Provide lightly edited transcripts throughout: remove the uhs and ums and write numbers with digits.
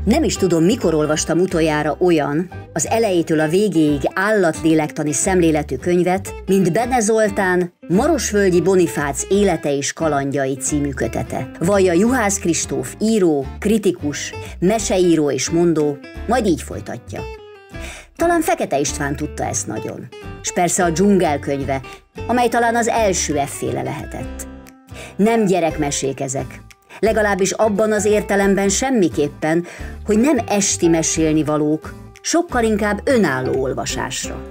Nem is tudom, mikor olvastam utoljára olyan, az elejétől a végéig állatlélektani szemléletű könyvet, mint Bene Zoltán Marosvölgyi Bonifác élete és kalandjai című kötete. Vallja Juhász Kristóf író, kritikus, meseíró és mondó, majd így folytatja. Talán Fekete István tudta ezt nagyon. És persze a Dzsungel könyve, amely talán az első efféle lehetett. Nem gyerekmesék ezek. Legalábbis abban az értelemben semmiképpen, hogy nem esti mesélnivalók, sokkal inkább önálló olvasásra.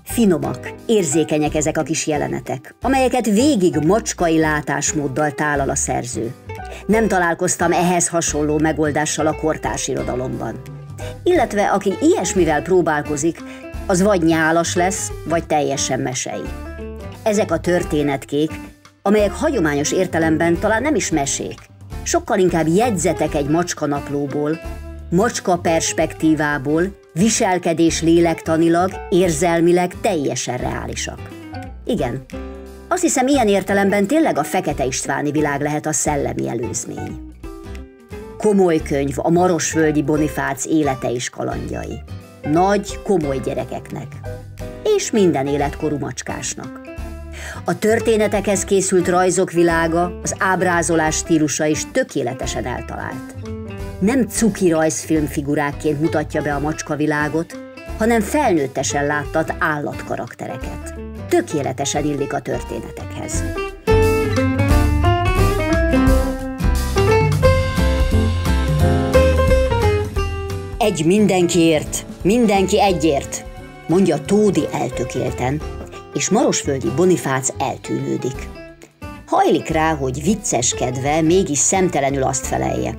Finomak, érzékenyek ezek a kis jelenetek, amelyeket végig macskai látásmóddal tálal a szerző. Nem találkoztam ehhez hasonló megoldással a kortárs irodalomban. Illetve aki ilyesmivel próbálkozik, az vagy nyálas lesz, vagy teljesen mesei. Ezek a történetkék, amelyek hagyományos értelemben talán nem is mesék, sokkal inkább jegyzetek egy macskanaplóból, macska perspektívából, viselkedés lélektanilag, érzelmileg teljesen reálisak. Igen, azt hiszem, ilyen értelemben tényleg a Fekete Istváni világ lehet a szellemi előzmény. Komoly könyv a Marosvölgyi Bonifác élete és kalandjai. Nagy, komoly gyerekeknek. És minden életkorú macskásnak. A történetekhez készült rajzok világa, az ábrázolás stílusa is tökéletesen eltalált. Nem cuki rajzfilmfigurákként mutatja be a macskavilágot, hanem felnőttesen láttat állatkaraktereket. Tökéletesen illik a történetekhez. Egy mindenkiért, mindenki egyért, mondja Tódi eltökélten, és Marosvölgyi Bonifác eltűnődik. Hajlik rá, hogy vicceskedve mégis szemtelenül azt felelje.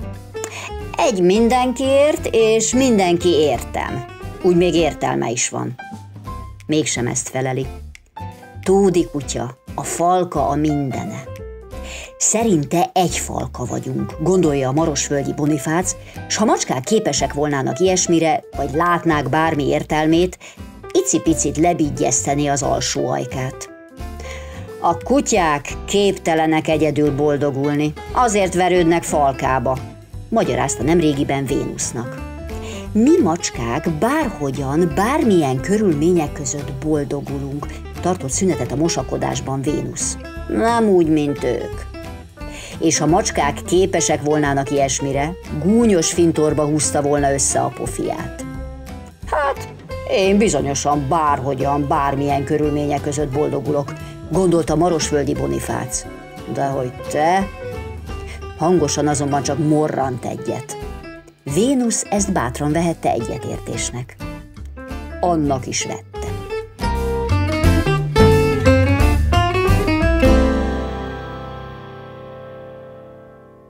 Egy mindenkiért, és mindenki értem. Úgy még értelme is van. Mégsem ezt feleli. Tódi kutya, a falka a mindene. Szerinte egy falka vagyunk, gondolja a Marosvölgyi Bonifác, s ha macskák képesek volnának ilyesmire, vagy látnák bármi értelmét, icipicit lebigyeszteni az alsó ajkát. A kutyák képtelenek egyedül boldogulni, azért verődnek falkába, magyarázta nemrégiben Vénusznak. Mi macskák bárhogyan, bármilyen körülmények között boldogulunk, tartott szünetet a mosakodásban Vénusz. Nem úgy, mint ők. És ha macskák képesek volnának ilyesmire, gúnyos fintorba húzta volna össze a pofiát. Hát, én bizonyosan bárhogyan, bármilyen körülmények között boldogulok, gondolta Marosvölgyi Bonifác. De hogy te? Hangosan azonban csak morrant egyet. Vénusz ezt bátran vehette egyetértésnek. Annak is vett.